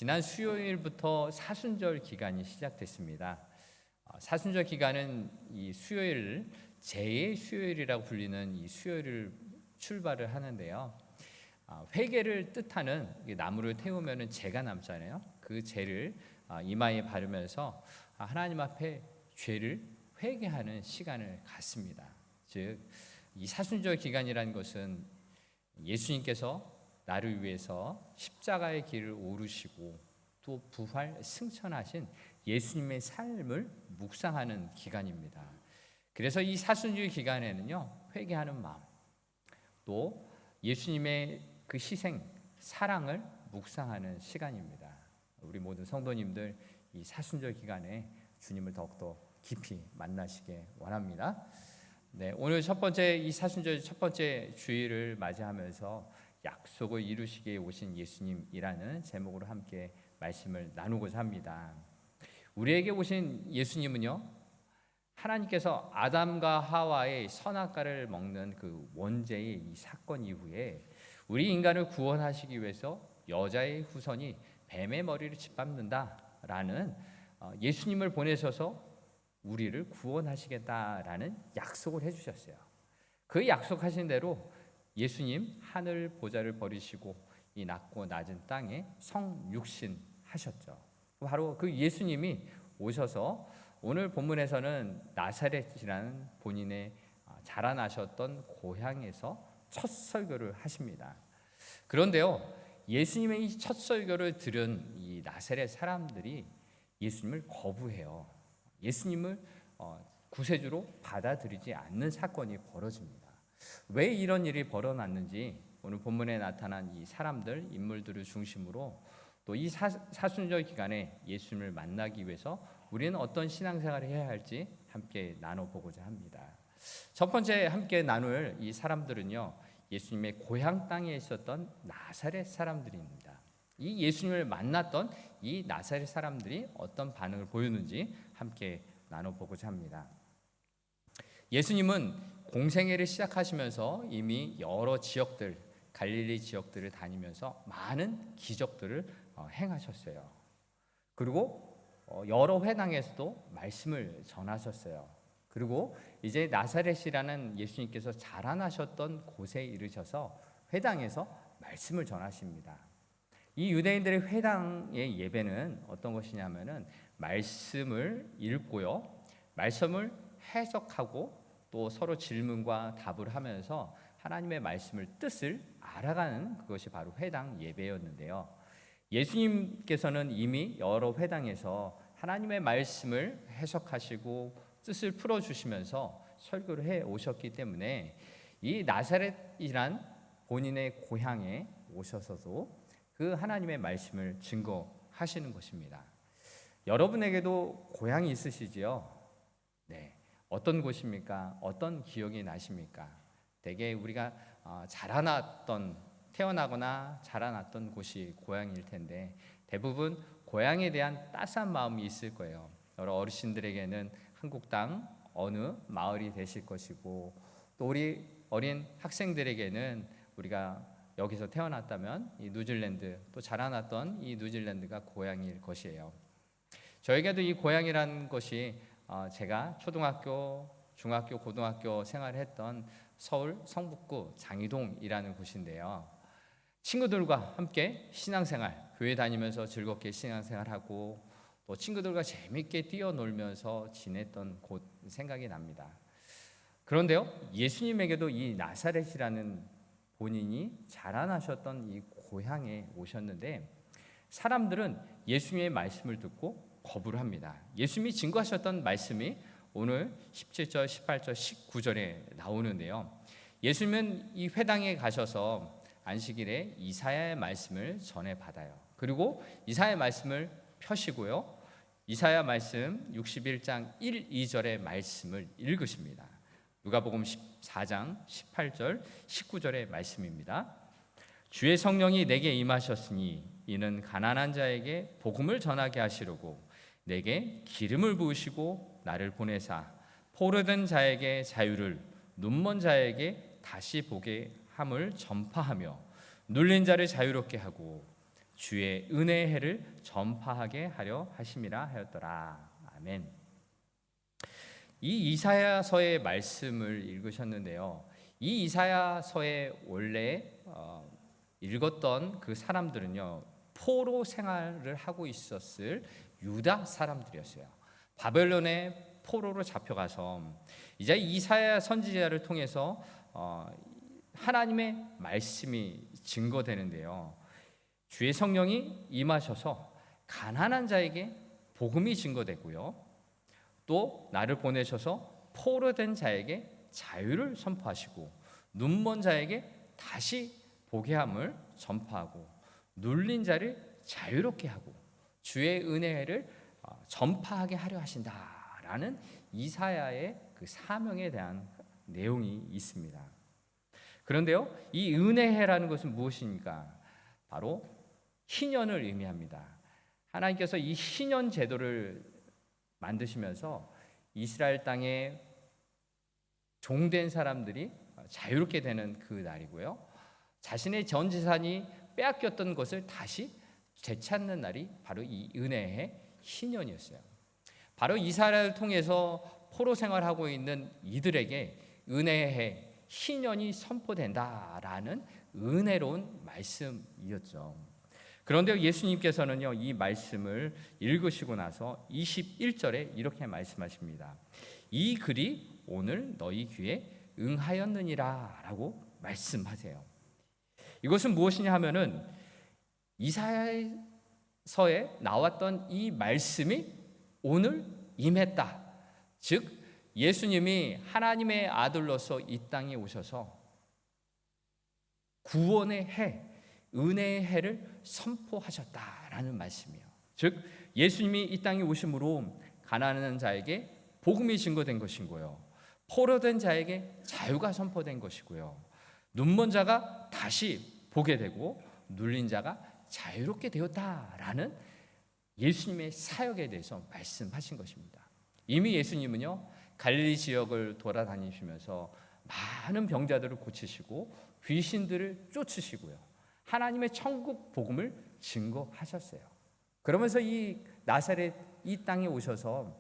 지난 수요일부터 사순절 기간이 시작됐습니다. 사순절 기간은 이 수요일을 제의 수요일이라고 불리는 이 수요일을 출발을 하는데요. 회개를 뜻하는 나무를 태우면은 재가 남잖아요. 그 재를 이마에 바르면서 하나님 앞에 죄를 회개하는 시간을 갖습니다. 즉, 이 사순절 기간이라는 것은 예수님께서 나를 위해서 십자가의 길을 오르시고 또 부활 승천하신 예수님의 삶을 묵상하는 기간입니다. 그래서 이 사순절 기간에는요, 회개하는 마음, 또 예수님의 그 희생, 사랑을 묵상하는 시간입니다. 우리 모든 성도님들 이 사순절 기간에 주님을 더욱더 깊이 만나시길 원합니다. 네, 오늘 첫 번째 이 사순절 첫 번째 주일을 맞이하면서 약속을 이루시기에 오신 예수님이라는 제목으로 함께 말씀을 나누고자 합니다. 우리에게 오신 예수님은요, 하나님께서 아담과 하와의 선악과를 먹는 그 원죄의 이 사건 이후에 우리 인간을 구원하시기 위해서 여자의 후손이 뱀의 머리를 짓밟는다라는 예수님을 보내셔서 우리를 구원하시겠다라는 약속을 해주셨어요. 그 약속하신 대로 예수님 하늘 보좌를 버리시고 이 낮고 낮은 땅에 성육신 하셨죠. 바로 그 예수님이 오셔서 오늘 본문에서는 나사렛이라는 본인의 자라나셨던 고향에서 첫 설교를 하십니다. 그런데요, 예수님의 이 첫 설교를 들은 이 나사렛 사람들이 예수님을 거부해요. 예수님을 구세주로 받아들이지 않는 사건이 벌어집니다. 왜 이런 일이 벌어났는지 오늘 본문에 나타난 이 사람들, 인물들을 중심으로 또 이 사순절 기간에 예수님을 만나기 위해서 우리는 어떤 신앙생활을 해야 할지 함께 나눠보고자 합니다. 첫 번째 함께 나눌 이 사람들은요, 예수님의 고향 땅에 있었던 나사렛 사람들입니다. 이 예수님을 만났던 이 나사렛 사람들이 어떤 반응을 보였는지 함께 나눠보고자 합니다. 예수님은 공생애를 시작하시면서 이미 여러 지역들, 갈릴리 지역들을 다니면서 많은 기적들을 행하셨어요. 그리고 여러 회당에서도 말씀을 전하셨어요. 그리고 이제 나사렛이라는 예수님께서 자라나셨던 곳에 이르셔서 회당에서 말씀을 전하십니다. 이 유대인들의 회당의 예배는 어떤 것이냐면은 말씀을 읽고요, 말씀을 해석하고 또 서로 질문과 답을 하면서 하나님의 말씀을 뜻을 알아가는 그것이 바로 회당 예배였는데요. 예수님께서는 이미 여러 회당에서 하나님의 말씀을 해석하시고 뜻을 풀어주시면서 설교를 해 오셨기 때문에 이 나사렛이란 본인의 고향에 오셔서도 그 하나님의 말씀을 증거하시는 것입니다. 여러분에게도 고향이 있으시지요? 네. 어떤 곳입니까? 어떤 기억이 나십니까? 대개 우리가 태어나거나 자라났던 곳이 고향일 텐데 대부분 고향에 대한 따스한 마음이 있을 거예요. 여러 어르신들에게는 한국 땅 어느 마을이 되실 것이고, 또 우리 어린 학생들에게는 우리가 여기서 태어났다면 이 뉴질랜드, 또 자라났던 이 뉴질랜드가 고향일 것이에요. 저에게도 이 고향이라는 것이 제가 초등학교, 중학교, 고등학교 생활을 했던 서울 성북구 장이동이라는 곳인데요. 친구들과 함께 신앙생활, 교회 다니면서 즐겁게 신앙생활하고 또 친구들과 재밌게 뛰어놀면서 지냈던 곳 생각이 납니다. 그런데요, 예수님에게도 이 나사렛이라는 본인이 자라나셨던 이 고향에 오셨는데 사람들은 예수님의 말씀을 듣고 거부를 합니다. 예수님이 증거하셨던 말씀이 오늘 17절, 18절, 19절에 나오는데요. 예수님은 이 회당에 가셔서 안식일에 이사야의 말씀을 전해받아요. 그리고 이사야의 말씀을 펴시고요, 이사야 말씀 61장 1, 2절의 말씀을 읽으십니다. 누가복음 14장 18절, 19절의 말씀입니다. 주의 성령이 내게 임하셨으니 이는 가난한 자에게 복음을 전하게 하시려고 내게 기름을 부으시고 나를 보내사 포로된 자에게 자유를, 눈먼 자에게 다시 보게 함을 전파하며 눌린 자를 자유롭게 하고 주의 은혜의 해를 전파하게 하려 하심이라 하였더라. 아멘. 이 이사야서의 말씀을 읽으셨는데요. 이 이사야서에 원래 읽었던 그 사람들은요, 포로 생활을 하고 있었을 유다 사람들이었어요. 바벨론의 포로로 잡혀가서 이제 이사야 선지자를 통해서 하나님의 말씀이 증거되는데요. 주의 성령이 임하셔서 가난한 자에게 복음이 증거되고요. 또 나를 보내셔서 포로된 자에게 자유를 선포하시고 눈먼 자에게 다시 보게 함을 전파하고 눌린 자를 자유롭게 하고 주의 은혜를 전파하게 하려 하신다라는 이사야의 그 사명에 대한 내용이 있습니다. 그런데요, 이 은혜해라는 것은 무엇입니까? 바로 희년을 의미합니다. 하나님께서 이 희년 제도를 만드시면서 이스라엘 땅에 종된 사람들이 자유롭게 되는 그 날이고요, 자신의 전 재산이 빼앗겼던 것을 다시 되찾는 날이 바로 이 은혜의 희년이었어요. 바로 이스라엘을 통해서 포로 생활하고 있는 이들에게 은혜의 희년이 선포된다라는 은혜로운 말씀이었죠. 그런데 예수님께서는요, 이 말씀을 읽으시고 나서 21절에 이렇게 말씀하십니다. 이 글이 오늘 너희 귀에 응하였느니라 라고 말씀하세요. 이것은 무엇이냐 하면은 이사야서에 나왔던 이 말씀이 오늘 임했다. 즉 예수님이 하나님의 아들로서 이 땅에 오셔서 구원의 해, 은혜의 해를 선포하셨다라는 말씀이에요. 즉 예수님이 이 땅에 오심으로 가난한 자에게 복음이 증거된 것이고요, 포로된 자에게 자유가 선포된 것이고요, 눈먼 자가 다시 보게 되고 눌린 자가 자유롭게 되었다라는 예수님의 사역에 대해서 말씀하신 것입니다. 이미 예수님은요, 갈릴리 지역을 돌아다니시면서 많은 병자들을 고치시고 귀신들을 쫓으시고요, 하나님의 천국 복음을 증거하셨어요. 그러면서 이 나사렛 이 땅에 오셔서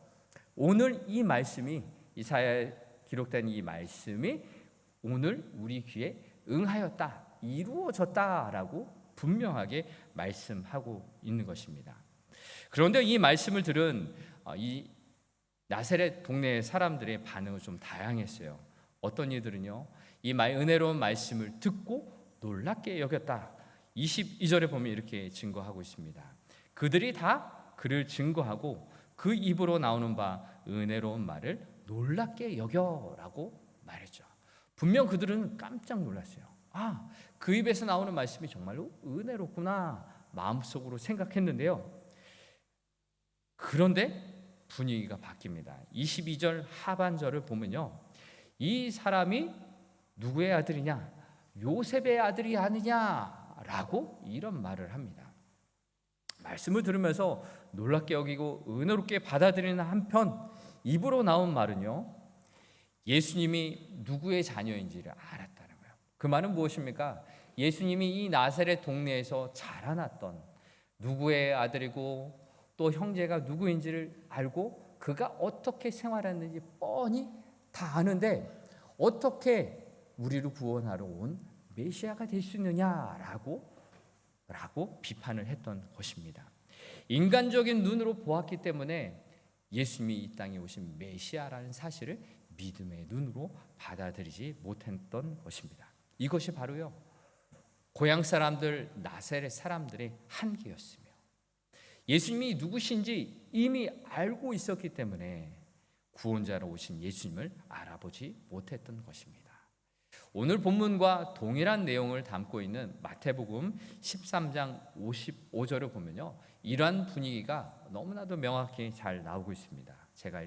오늘 이 말씀이, 이사야에 기록된 이 말씀이 오늘 우리 귀에 응하였다, 이루어졌다라고 분명하게 말씀하고 있는 것입니다. 그런데 이 말씀을 들은 이 나사렛 동네 사람들의 반응은 좀 다양했어요. 어떤 이들은요, 이 은혜로운 말씀을 듣고 놀랍게 여겼다. 22절에 보면 이렇게 증거하고 있습니다. 그들이 다 그를 증거하고 그 입으로 나오는 바 은혜로운 말을 놀랍게 여겨라고 말했죠. 분명 그들은 깜짝 놀랐어요. 그 입에서 나오는 말씀이 정말로 은혜롭구나 마음속으로 생각했는데요. 그런데 분위기가 바뀝니다. 22절 하반절을 보면요, 이 사람이 누구의 아들이냐? 요셉의 아들이 아니냐라고 이런 말을 합니다. 말씀을 들으면서 놀랍게 여기고 은혜롭게 받아들이는 한편 입으로 나온 말은요, 예수님이 누구의 자녀인지를 알았다는 거예요. 그 말은 무엇입니까? 예수님이 이 나사렛 동네에서 자라났던 누구의 아들이고 또 형제가 누구인지를 알고 그가 어떻게 생활했는지 뻔히 다 아는데 어떻게 우리를 구원하러 온 메시아가 될 수 있느냐라고 비판을 했던 것입니다. 인간적인 눈으로 보았기 때문에 예수님이 이 땅에 오신 메시아라는 사실을 믿음의 눈으로 받아들이지 못했던 것입니다. 이것이 바로요, 고향 사람들, 나사렛 사람들의 한계였으며 예수님이 누구신지 이미 알고 있었기 때문에 구원자로 오신 예수님을 알아보지 못했던 것입니다. 오늘 본문과 동일한 내용을 담고 있는 마태복음 13장 55절을 보면요, 이러한 분위기가 너무나도 명확히 잘 나오고 있습니다. 제가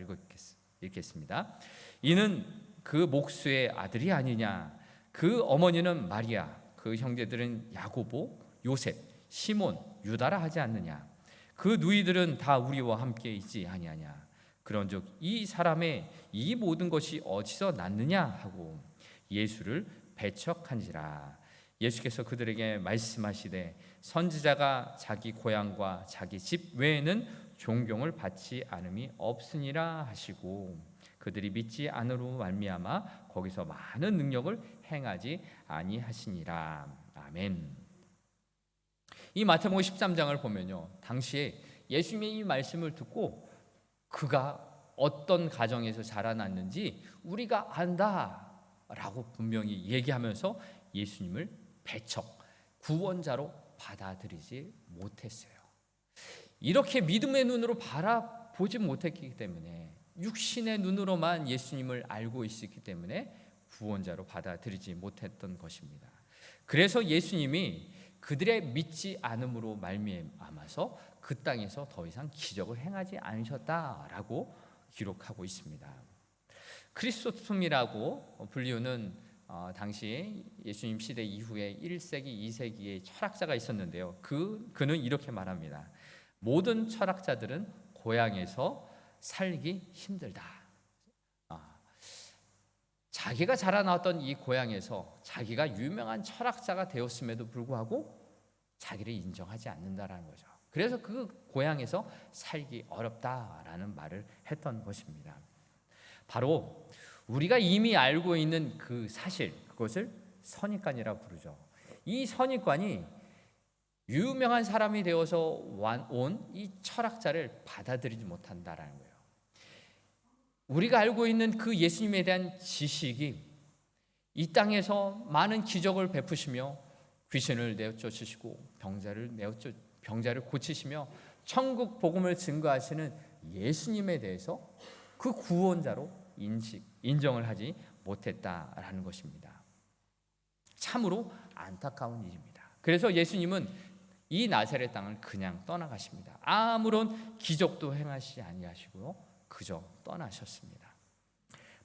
읽겠습니다. 이는 그 목수의 아들이 아니냐? 그 어머니는 마리아, 그 형제들은 야고보, 요셉, 시몬, 유다라 하지 않느냐? 그 누이들은 다 우리와 함께 있지 아니하냐? 그런즉 이 사람의 이 모든 것이 어디서 났느냐 하고 예수를 배척한지라. 예수께서 그들에게 말씀하시되 선지자가 자기 고향과 자기 집 외에는 존경을 받지 않음이 없으니라 하시고 그들이 믿지 않으로 말미암아 거기서 많은 능력을 행하지 아니하시니라. 아멘. 이 마태복음 13장을 보면요, 당시에 예수님의 이 말씀을 듣고 그가 어떤 가정에서 자라났는지 우리가 안다라고 분명히 얘기하면서 예수님을 배척, 구원자로 받아들이지 못했어요. 이렇게 믿음의 눈으로 바라보지 못했기 때문에, 육신의 눈으로만 예수님을 알고 있었기 때문에 구원자로 받아들이지 못했던 것입니다. 그래서 예수님이 그들의 믿지 않음으로 말미암아서 그 땅에서 더 이상 기적을 행하지 않으셨다라고 기록하고 있습니다. 크리스토툼이라고 불리우는 당시 예수님 시대 이후에 1세기, 2세기의 철학자가 있었는데요. 그는 이렇게 말합니다. 모든 철학자들은 고향에서 살기 힘들다. 자기가 자라나왔던 이 고향에서 자기가 유명한 철학자가 되었음에도 불구하고 자기를 인정하지 않는다라는 거죠. 그래서 그 고향에서 살기 어렵다라는 말을 했던 것입니다. 바로 우리가 이미 알고 있는 그 사실, 그것을 선입관이라 부르죠. 이 선입관이 유명한 사람이 되어서 온 이 철학자를 받아들이지 못한다라는 거예요. 우리가 알고 있는 그 예수님에 대한 지식이 이 땅에서 많은 기적을 베푸시며 귀신을 내쫓으시고 병자를 고치시며 천국 복음을 증거하시는 예수님에 대해서 그 구원자로 인정을 하지 못했다라는 것입니다. 참으로 안타까운 일입니다. 그래서 예수님은 이 나사렛 땅을 그냥 떠나가십니다. 아무런 기적도 행하시지 아니하시고요, 그저 떠나셨습니다.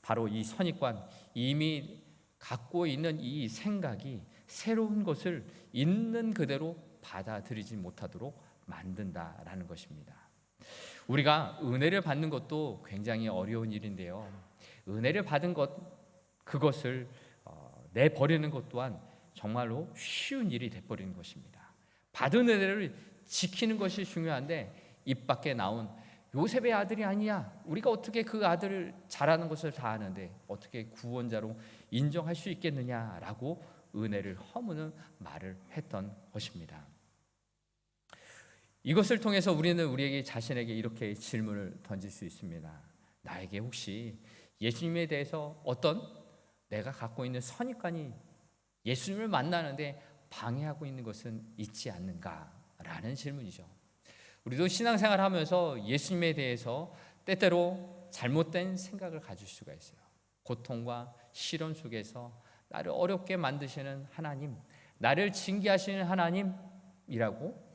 바로 이 선입관, 이미 갖고 있는 이 생각이 새로운 것을 있는 그대로 받아들이지 못하도록 만든다라는 것입니다. 우리가 은혜를 받는 것도 굉장히 어려운 일인데요, 은혜를 받은 그것을 내버리는 것 또한 정말로 쉬운 일이 돼버리는 것입니다. 받은 은혜를 지키는 것이 중요한데 입 밖에 나온 요셉의 아들이 아니야, 우리가 어떻게 그 아들을 잘하는 것을 다 아는데 어떻게 구원자로 인정할 수 있겠느냐라고 은혜를 허무는 말을 했던 것입니다. 이것을 통해서 우리는 우리에게 자신에게 이렇게 질문을 던질 수 있습니다. 나에게 혹시 예수님에 대해서 어떤 내가 갖고 있는 선입관이 예수님을 만나는데 방해하고 있는 것은 있지 않는가라는 질문이죠. 우리도 신앙생활을 하면서 예수님에 대해서 때때로 잘못된 생각을 가질 수가 있어요. 고통과 시련 속에서 나를 어렵게 만드시는 하나님, 나를 징계하시는 하나님이라고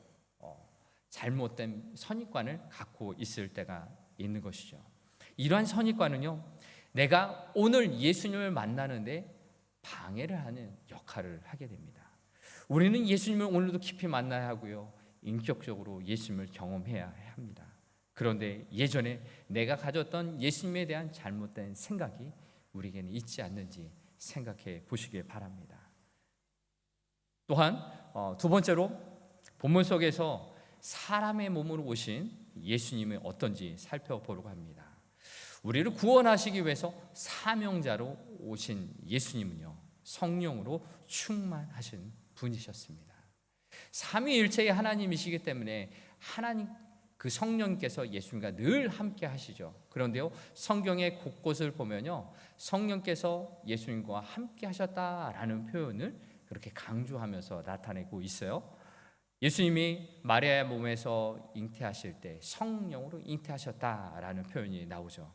잘못된 선입관을 갖고 있을 때가 있는 것이죠. 이러한 선입관은요, 내가 오늘 예수님을 만나는데 방해를 하는 역할을 하게 됩니다. 우리는 예수님을 오늘도 깊이 만나야 하고요, 인격적으로 예수님을 경험해야 합니다. 그런데 예전에 내가 가졌던 예수님에 대한 잘못된 생각이 우리에게는 있지 않는지 생각해 보시길 바랍니다. 또한 두 번째로 본문 속에서 사람의 몸으로 오신 예수님이 어떤지 살펴보려고 합니다. 우리를 구원하시기 위해서 사명자로 오신 예수님은요, 성령으로 충만하신 분이셨습니다. 삼위일체의 하나님이시기 때문에 하나님 그 성령께서 예수님과 늘 함께 하시죠. 그런데요, 성경의 곳곳을 보면요, 성령께서 예수님과 함께 하셨다라는 표현을 그렇게 강조하면서 나타내고 있어요. 예수님이 마리아의 몸에서 잉태하실 때 성령으로 잉태하셨다라는 표현이 나오죠.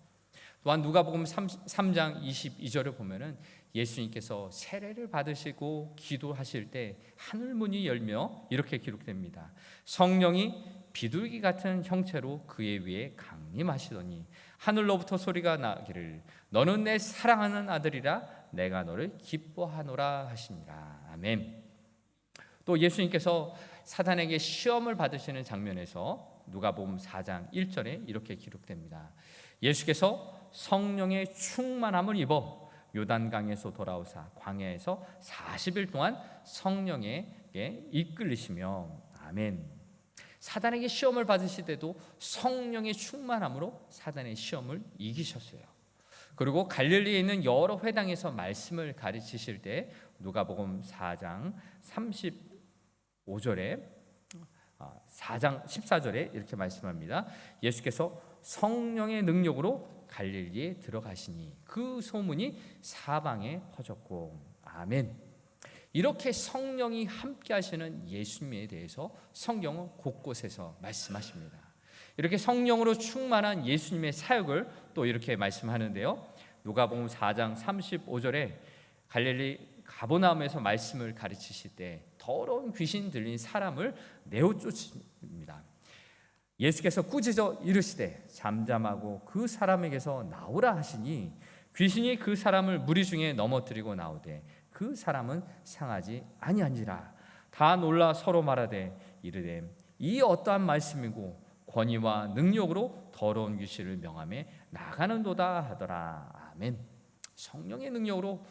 또한 누가복음 3장 22절을 보면은 예수님께서 세례를 받으시고 기도하실 때 하늘문이 열며 이렇게 기록됩니다. 성령이 비둘기 같은 형체로 그의 위에 강림하시더니 하늘로부터 소리가 나기를 너는 내 사랑하는 아들이라 내가 너를 기뻐하노라 하시니라. 아멘. 또 예수님께서 사단에게 시험을 받으시는 장면에서 누가복음 4장 1절에 이렇게 기록됩니다. 예수께서 성령의 충만함을 입어 요단강에서 돌아오사 광야에서 40일 동안 성령에게 이끌리시며 아멘. 사단에게 시험을 받으실 때도 성령의 충만함으로 사단의 시험을 이기셨어요. 그리고 갈릴리에 있는 여러 회당에서 말씀을 가르치실 때 누가복음 4장 35절에 4장 14절에 이렇게 말씀합니다. 예수께서 성령의 능력으로 갈릴리에 들어가시니 그 소문이 사방에 퍼졌고 아멘. 이렇게 성령이 함께 하시는 예수님에 대해서 성경은 곳곳에서 말씀하십니다. 이렇게 성령으로 충만한 예수님의 사역을 또 이렇게 말씀하는데요. 누가복음 4장 35절에 갈릴리 가버나움에서 말씀을 가르치실 때 더러운 귀신 들린 사람을 내어 쫓습니다. 예수께서 꾸짖어 이르시되 잠잠하고 그 사람에게서 나오라 하시니 귀신이 그 사람을 무리 중에 넘어뜨리고 나오되 그 사람은 상하지 아니한지라. 다 놀라 서로 말하되 이르되 이 어떠한 말씀이고 권위와 능력으로 더러운 귀신을 명하며 나가는도다 하더라. 아멘. 성령의 능력으로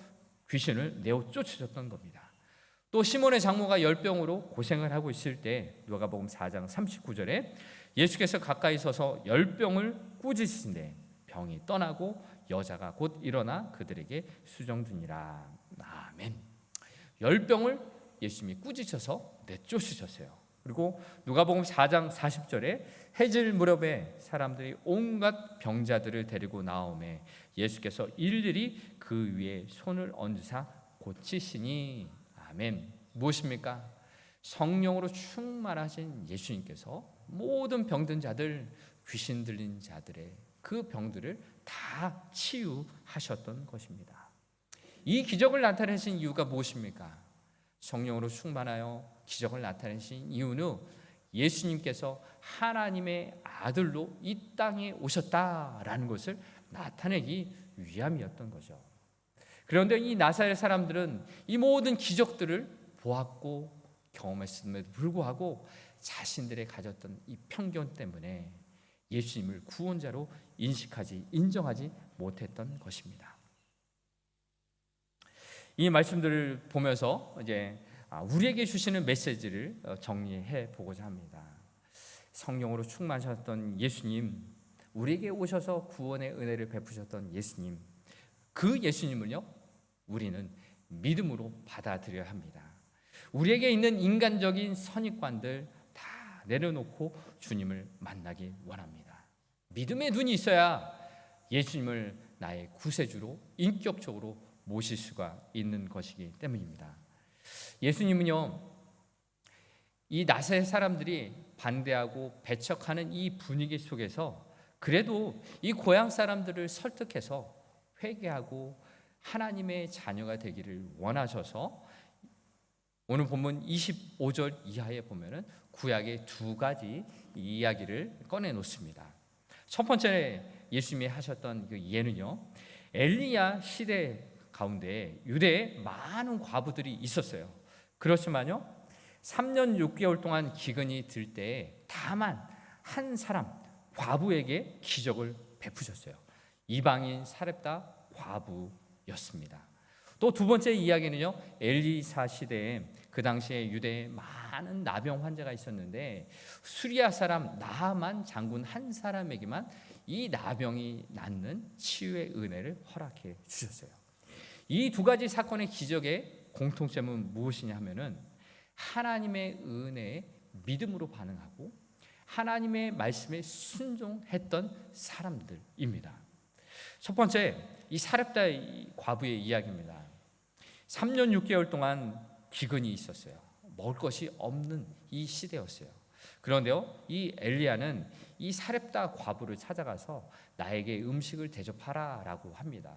귀신을 내어 쫓으셨던 겁니다. 또 시몬의 장모가 열병으로 고생을 하고 있을 때 누가복음 4장 39절에 예수께서 가까이 서서 열병을 꾸짖으신데 병이 떠나고 여자가 곧 일어나 그들에게 수정드니라. 아멘. 열병을 예수님이 꾸짖으셔서 내쫓으셨어요. 그리고 누가복음 4장 40절에 해질 무렵에 사람들이 온갖 병자들을 데리고 나오매 예수께서 일일이 그 위에 손을 얹으사 고치시니 아멘. 무엇입니까? 성령으로 충만하신 예수님께서 모든 병든 자들, 귀신 들린 자들의 그 병들을 다 치유하셨던 것입니다. 이 기적을 나타내신 이유가 무엇입니까? 성령으로 충만하여 기적을 나타내신 이유는 예수님께서 하나님의 아들로 이 땅에 오셨다라는 것을 나타내기 위함이었던 거죠. 그런데 이 나사렛 사람들은 이 모든 기적들을 보았고 경험했음에도 불구하고 자신들의 가졌던 이 편견 때문에 예수님을 구원자로 인정하지 못했던 것입니다. 이 말씀들을 보면서 이제 우리에게 주시는 메시지를 정리해 보고자 합니다. 성령으로 충만하셨던 예수님, 우리에게 오셔서 구원의 은혜를 베푸셨던 예수님, 그 예수님을요 우리는 믿음으로 받아들여야 합니다. 우리에게 있는 인간적인 선입관들 다 내려놓고 주님을 만나기 원합니다. 믿음의 눈이 있어야 예수님을 나의 구세주로 인격적으로 모실 수가 있는 것이기 때문입니다. 예수님은요 이 나사렛 사람들이 반대하고 배척하는 이 분위기 속에서 그래도 이 고향 사람들을 설득해서 회개하고 하나님의 자녀가 되기를 원하셔서 오늘 본문 25절 이하에 보면은 구약의 두 가지 이야기를 꺼내 놓습니다. 첫 번째 예수님이 하셨던 그 예는요, 엘리야 시대 가운데 유대에 많은 과부들이 있었어요. 그렇지만요, 3년 6개월 동안 기근이 들 때 다만 한 사람 과부에게 기적을 베푸셨어요. 이방인 사렙다 과부였습니다. 또 두 번째 이야기는요, 엘리사 시대에 그 당시에 유대에 많은 나병 환자가 있었는데 수리아 사람 나하만 장군 한 사람에게만 이 나병이 낫는 치유의 은혜를 허락해 주셨어요. 이 두 가지 사건의 기적의 공통점은 무엇이냐 하면은 하나님의 은혜에 믿음으로 반응하고 하나님의 말씀에 순종했던 사람들입니다. 첫 번째, 이 사렙다 과부의 이야기입니다. 3년 6개월 동안 기근이 있었어요. 먹을 것이 없는 이 시대였어요. 그런데요, 이 엘리야는 이 사렙다 과부를 찾아가서 나에게 음식을 대접하라 라고 합니다.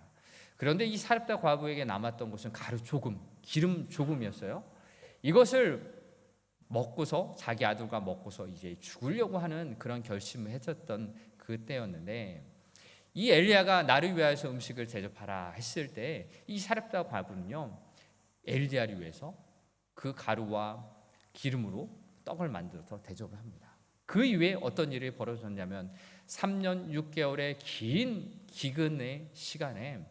그런데 이 사렙다 과부에게 남았던 것은 가루 조금, 기름 조금이었어요. 이것을 먹고서 자기 아들과 먹고서 이제 죽으려고 하는 그런 결심을 했었던 그때였는데 이 엘리야가 나를 위하여서 음식을 대접하라 했을 때 이 사렙다 과부는요 엘리야를 위해서 그 가루와 기름으로 떡을 만들어서 대접을 합니다. 그 이후에 어떤 일이 벌어졌냐면 3년 6개월의 긴 기근의 시간에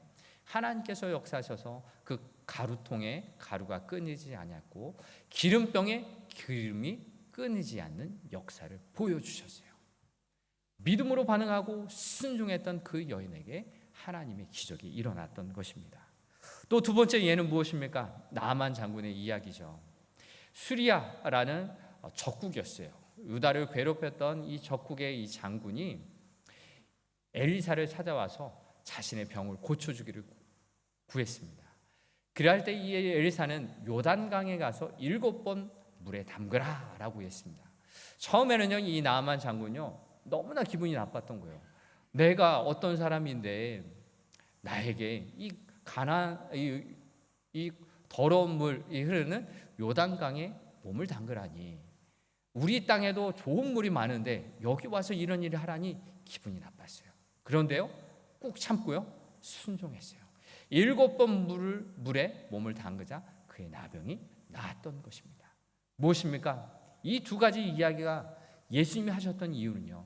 하나님께서 역사하셔서 그 가루통에 가루가 끊이지 않았고 기름병에 기름이 끊이지 않는 역사를 보여주셨어요. 믿음으로 반응하고 순종했던 그 여인에게 하나님의 기적이 일어났던 것입니다. 또 두 번째 예는 무엇입니까? 나아만 장군의 이야기죠. 수리아라는 적국이었어요. 유다를 괴롭혔던 이 적국의 이 장군이 엘리사를 찾아와서 자신의 병을 고쳐주기를 구했습니다. 그럴 때 이 엘리사는 요단강에 가서 7번 물에 담그라라고 했습니다. 처음에는요, 이 나아만 장군요 너무나 기분이 나빴던 거예요. 내가 어떤 사람인데 나에게 이 더러운 물이 흐르는 요단강에 몸을 담그라니, 우리 땅에도 좋은 물이 많은데 여기 와서 이런 일을 하라니 기분이 나빴어요. 그런데요, 꾹 참고요 순종했어요. 7번 물에 몸을 담그자 그의 나병이 나았던 것입니다. 무엇입니까? 이 두 가지 이야기가 예수님이 하셨던 이유는요,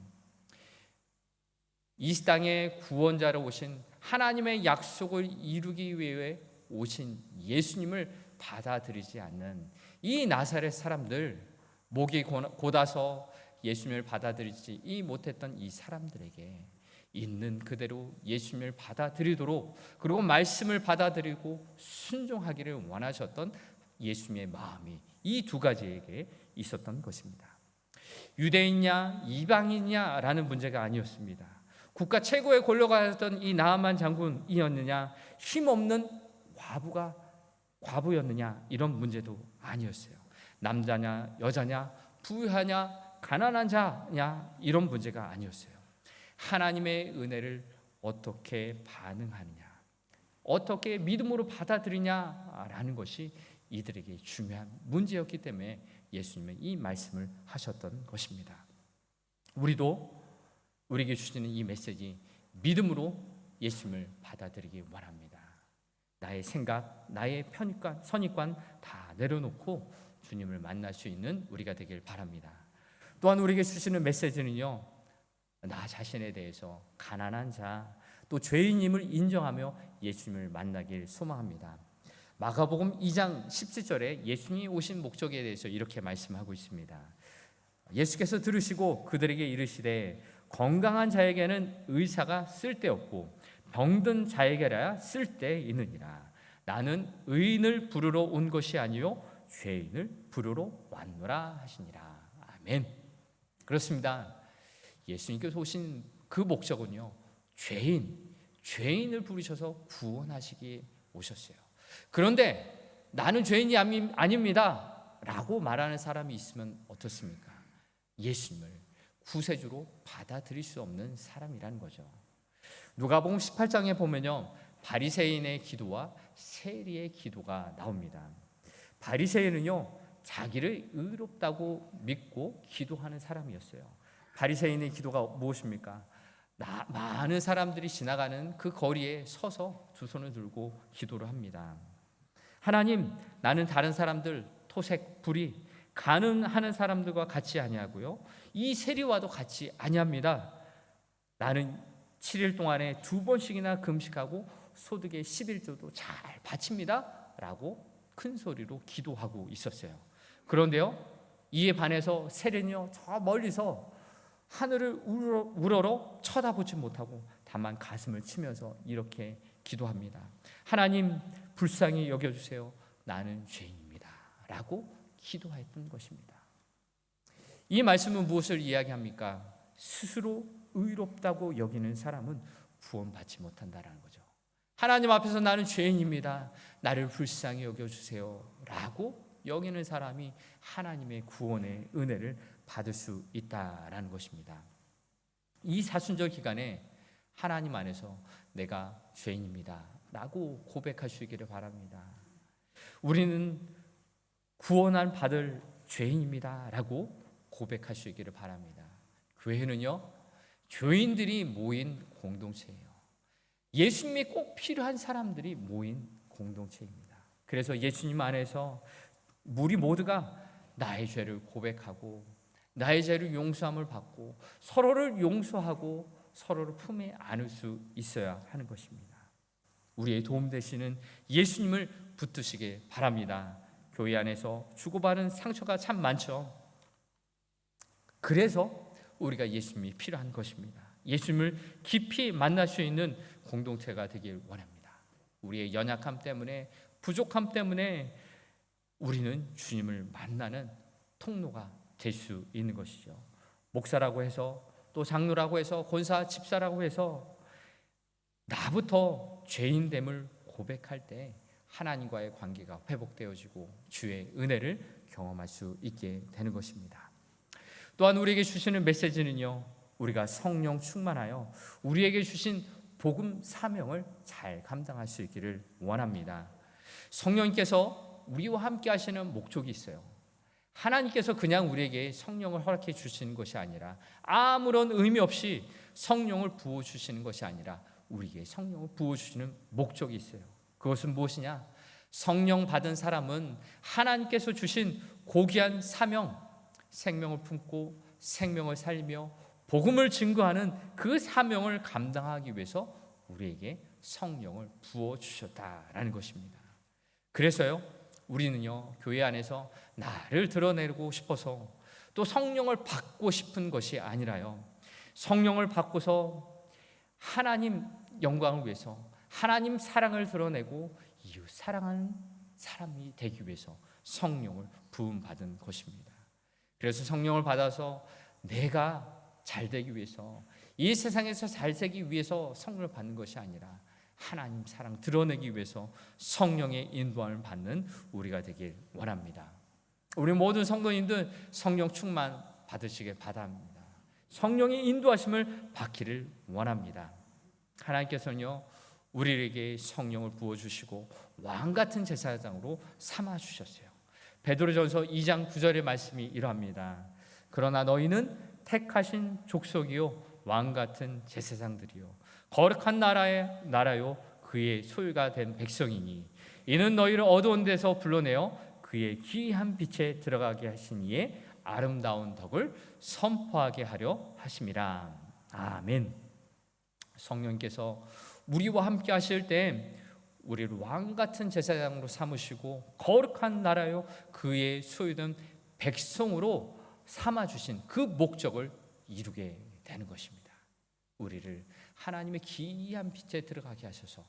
이 땅에 구원자로 오신 하나님의 약속을 이루기 위해 오신 예수님을 받아들이지 않는 이 나사렛 사람들, 목이 곧아서 예수님을 받아들이지 못했던 이 사람들에게 있는 그대로 예수님을 받아들이도록, 그리고 말씀을 받아들이고 순종하기를 원하셨던 예수님의 마음이 이 두 가지에게 있었던 것입니다. 유대인이냐 이방인이냐라는 문제가 아니었습니다. 국가 최고의 권력을 가졌던 이 나아만 장군이었느냐, 힘없는 과부였느냐, 이런 문제도 아니었어요. 남자냐 여자냐, 부유하냐 가난한 자냐, 이런 문제가 아니었어요. 하나님의 은혜를 어떻게 반응하느냐, 어떻게 믿음으로 받아들이냐라는 것이 이들에게 중요한 문제였기 때문에 예수님은 이 말씀을 하셨던 것입니다. 우리도 우리에게 주시는 이 메시지, 믿음으로 예수님을 받아들이기 원합니다. 나의 생각, 나의 편익관, 선입관 다 내려놓고 주님을 만날 수 있는 우리가 되길 바랍니다. 또한 우리에게 주시는 메시지는요, 나 자신에 대해서 가난한 자, 또 죄인임을 인정하며 예수님을 만나길 소망합니다. 마가복음 2장 17절에 예수님이 오신 목적에 대해서 이렇게 말씀하고 있습니다. 예수께서 들으시고 그들에게 이르시되 건강한 자에게는 의사가 쓸데없고 병든 자에게라야 쓸데있느니라. 나는 의인을 부르러 온 것이 아니요 죄인을 부르러 왔노라 하시니라. 아멘. 그렇습니다. 예수님께서 오신 그 목적은요, 죄인을 부르셔서 구원하시기에 오셨어요. 그런데 나는 죄인이 아닙니다 라고 말하는 사람이 있으면 어떻습니까? 예수님을 구세주로 받아들일 수 없는 사람이라는 거죠. 누가복음 18장에 보면요, 바리새인의 기도와 세리의 기도가 나옵니다. 바리새인은요, 자기를 의롭다고 믿고 기도하는 사람이었어요. 바리새인의 기도가 무엇입니까? 많은 사람들이 지나가는 그 거리에 서서 두 손을 들고 기도를 합니다. 하나님, 나는 다른 사람들, 토색, 불의, 가늠하는 사람들과 같이 아니하고요, 이 세리와도 같이 아니합니다. 나는 7일 동안에 2번씩이나 금식하고 소득의 11조도 잘 바칩니다 라고 큰 소리로 기도하고 있었어요. 그런데요, 이에 반해서 세리는요, 저 멀리서 하늘을 우러러 쳐다보지 못하고 다만 가슴을 치면서 이렇게 기도합니다. 하나님, 불쌍히 여겨주세요. 나는 죄인입니다 라고 기도했던 것입니다. 이 말씀은 무엇을 이야기합니까? 스스로 의롭다고 여기는 사람은 구원받지 못한다라는 거죠. 하나님 앞에서 나는 죄인입니다, 나를 불쌍히 여겨주세요 라고 여기는 사람이 하나님의 구원의 은혜를 받을 수 있다라는 것입니다. 이 사순절 기간에 하나님 안에서 내가 죄인입니다 라고 고백하시기를 바랍니다. 우리는 구원을 받을 죄인입니다 라고 고백하시기를 바랍니다. 교회는요, 죄인들이 모인 공동체예요. 예수님이 꼭 필요한 사람들이 모인 공동체입니다. 그래서 예수님 안에서 우리 모두가 나의 죄를 고백하고 나의 죄를 용서함을 받고 서로를 용서하고 서로를 품에 안을 수 있어야 하는 것입니다. 우리의 도움 되시는 예수님을 붙드시길 바랍니다. 교회 안에서 주고받은 상처가 참 많죠. 그래서 우리가 예수님이 필요한 것입니다. 예수님을 깊이 만날 수 있는 공동체가 되길 원합니다. 우리의 연약함 때문에, 부족함 때문에 우리는 주님을 만나는 통로가 될 수 있는 것이죠. 목사라고 해서, 또 장로라고 해서, 권사, 집사라고 해서 나부터 죄인됨을 고백할 때 하나님과의 관계가 회복되어지고 주의 은혜를 경험할 수 있게 되는 것입니다. 또한 우리에게 주시는 메시지는요, 우리가 성령 충만하여 우리에게 주신 복음 사명을 잘 감당할 수 있기를 원합니다. 성령님께서 우리와 함께 하시는 목적이 있어요. 하나님께서 그냥 우리에게 성령을 허락해 주시는 것이 아니라, 아무런 의미 없이 성령을 부어주시는 것이 아니라 우리에게 성령을 부어주시는 목적이 있어요. 그것은 무엇이냐? 성령 받은 사람은 하나님께서 주신 고귀한 사명, 생명을 품고 생명을 살리며 복음을 증거하는 그 사명을 감당하기 위해서 우리에게 성령을 부어주셨다라는 것입니다. 그래서요, 우리는요, 교회 안에서 나를 드러내고 싶어서 또 성령을 받고 싶은 것이 아니라요, 성령을 받고서 하나님 영광을 위해서, 하나님 사랑을 드러내고 이웃 사랑하는 사람이 되기 위해서 성령을 부음받은 것입니다. 그래서 성령을 받아서 내가 잘 되기 위해서, 이 세상에서 잘 되기 위해서 성령을 받는 것이 아니라 하나님 사랑 드러내기 위해서 성령의 인도함을 받는 우리가 되길 원합니다. 우리 모든 성도님들 성령 충만 받으시길 바랍니다. 성령의 인도하심을 받기를 원합니다. 하나님께서는요, 우리에게 성령을 부어주시고 왕같은 제사장으로 삼아주셨어요. 베드로전서 2장 9절의 말씀이 이러합니다. 그러나 너희는 택하신 족속이요 왕같은 제사장들이요 거룩한 나라요 그의 소유가 된 백성이니 이는 너희를 어두운 데서 불러내어 그의 기이한 빛에 들어가게 하신 이의 아름다운 덕을 선포하게 하려 하심이라. 아멘. 성령께서 우리와 함께 하실 때 우리를 왕같은 제사장으로 삼으시고 거룩한 나라요 그의 소유된 백성으로 삼아주신 그 목적을 이루게 되는 것입니다. 우리를 하나님의 기이한 빛에 들어가게 하셔서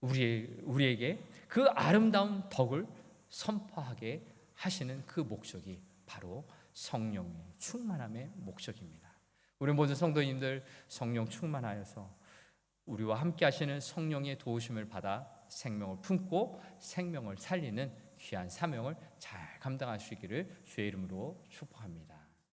우리에게 그 아름다운 덕을 선포하게 하시는 그 목적이 바로 성령의 충만함의 목적입니다. 우리 모든 성도님들 성령 충만하여서 우리와 함께 하시는 성령의 도우심을 받아 생명을 품고 생명을 살리는 귀한 사명을 잘 감당할 수 있기를 주의 이름으로 축복합니다.